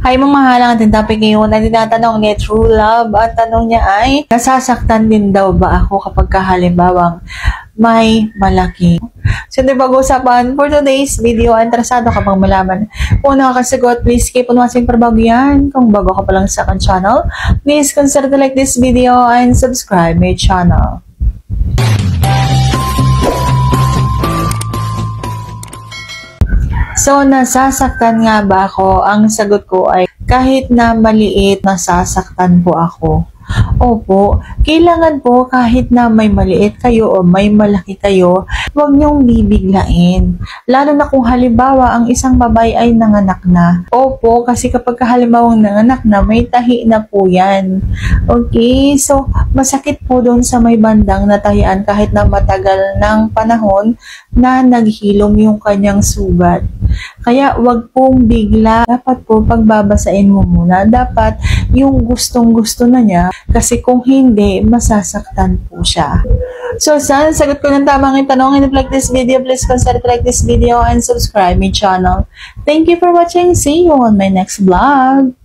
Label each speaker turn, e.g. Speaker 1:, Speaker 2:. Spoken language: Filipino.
Speaker 1: Ay, mamahalang ating topic ngayon na tinatanong ni True Love. Ang tanong niya ay, nasasaktan din daw ba ako kapag halimbawang may malaki? So, ito pag-usapan for today's video. Interesado ka bang malaman kung nakakasagot, please keep on watching para bago yan. Kung bago ka pa lang sa akin channel, please consider to like this video and subscribe my channel. So, nasasaktan nga ba ako? Ang sagot ko ay kahit na maliit, nasasaktan po ako. Opo, kailangan po kahit na may maliit kayo o may malaki kayo, huwag niyong bibiglain. Lalo na kung halimbawa ang isang babae ay nanganak na. Opo, kasi kapag halimbawang nanganak na, may tahi na po yan. Okay, so masakit po doon sa may bandang natahian kahit na matagal ng panahon na naghilom yung kanyang sugat. Kaya wag pong bigla, dapat po pagbabasain mo muna. Dapat yung gustong-gusto na niya, kasi kung hindi, masasaktan po siya. So, sana sagot ko ng tamang itanong. And if you like this video, please consider to like this video and subscribe my channel. Thank you for watching. See you on my next vlog.